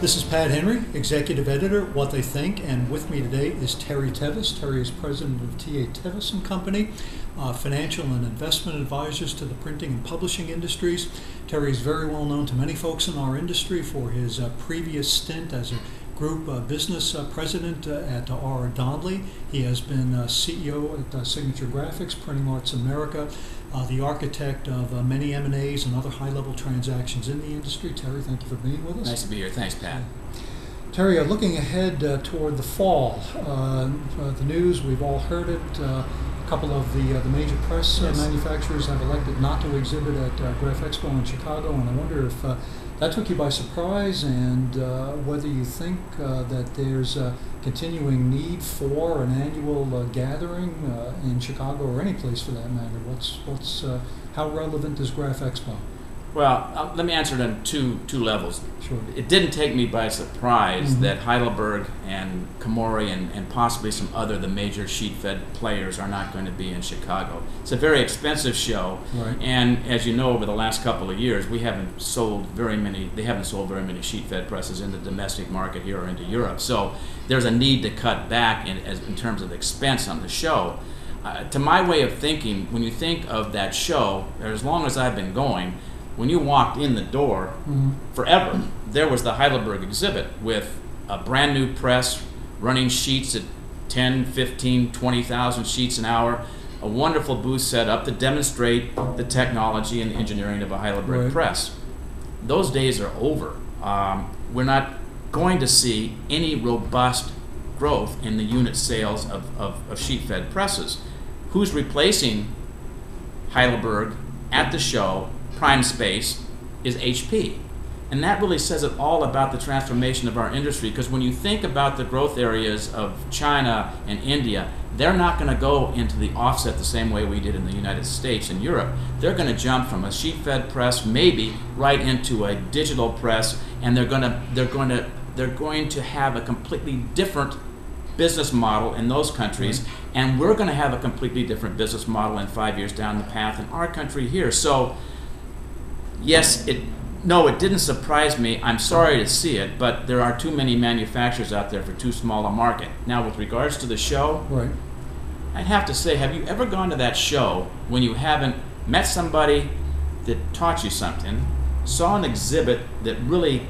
This is Pat Henry, Executive Editor, What They Think, and with me today is Terry Tevis. Terry is President of TA Tevis & Company, financial and investment advisors to the printing and publishing industries. Terry is very well known to many folks in our industry for his previous stint as a group business president at R. Donnelley. He has been CEO at Signature Graphics, Printing Arts America, the architect of many M&As and other high-level transactions in the industry. Terry, thank you for being with us. Nice to be here. Thanks, Pat. Terry, looking ahead toward the fall, the news, we've all heard it. A couple of the major press manufacturers have elected not to exhibit at Graph Expo in Chicago, and I wonder if that took you by surprise, and whether you think that there's a continuing need for an annual gathering in Chicago or any place for that matter. How relevant is Graph Expo? Well, let me answer it on two levels. Sure. It didn't take me by surprise that Heidelberg and Komori and possibly some other the major sheet-fed players are not going to be in Chicago. It's a very expensive show, right. And as you know, over the last couple of years, they haven't sold very many sheet-fed presses in the domestic market here or into Europe. So there's a need to cut back in terms of expense on the show. To my way of thinking, when you think of that show, as long as I've been going, when you walked in the door, forever, there was the Heidelberg exhibit with a brand new press running sheets at 10, 15, 20,000 sheets an hour, a wonderful booth set up to demonstrate the technology and the engineering of a Heidelberg press. Those days are over. We're not going to see any robust growth in the unit sales of sheet-fed presses. Who's replacing Heidelberg at the show? Prime space is HP, and that really says it all about the transformation of our industry, because when you think about the growth areas of China and India, they're not going to go into the offset the same way we did in the United States and Europe. They're going to jump from a sheet-fed press maybe right into a digital press, and they're going to have a completely different business model in those countries, and we're going to have a completely different business model in 5 years down the path in our country here. So yes, it didn't surprise me. I'm sorry to see it, but there are too many manufacturers out there for too small a market. Now, with regards to the show, I'd have to say, have you ever gone to that show when you haven't met somebody that taught you something, saw an exhibit that really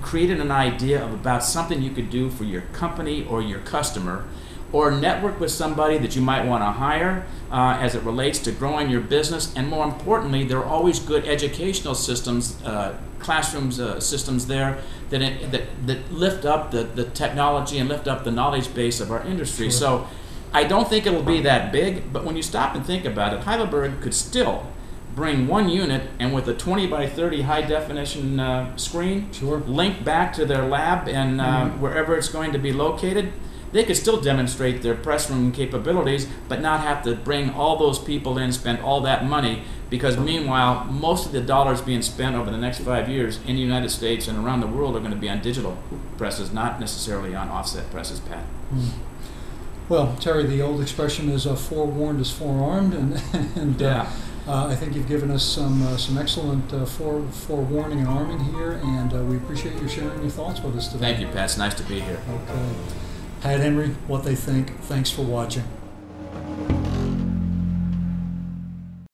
created an idea about something you could do for your company or your customer, or network with somebody that you might want to hire as it relates to growing your business? And more importantly, there are always good educational systems, classrooms systems there that lift up the technology and lift up the knowledge base of our industry. Sure. So I don't think it'll be that big, but when you stop and think about it, Heidelberg could still bring one unit, and with a 20 by 30 high definition screen, link back to their lab and wherever it's going to be located. They could still demonstrate their press room capabilities, but not have to bring all those people in, spend all that money, because meanwhile, most of the dollars being spent over the next 5 years in the United States and around the world are going to be on digital presses, not necessarily on offset presses, Pat. Well, Terry, the old expression is forewarned is forearmed, and I think you've given us some excellent forewarning and arming here, and we appreciate you sharing your thoughts with us today. Thank you, Pat. It's nice to be here. Okay. Pat Henry, What They Think. Thanks for watching.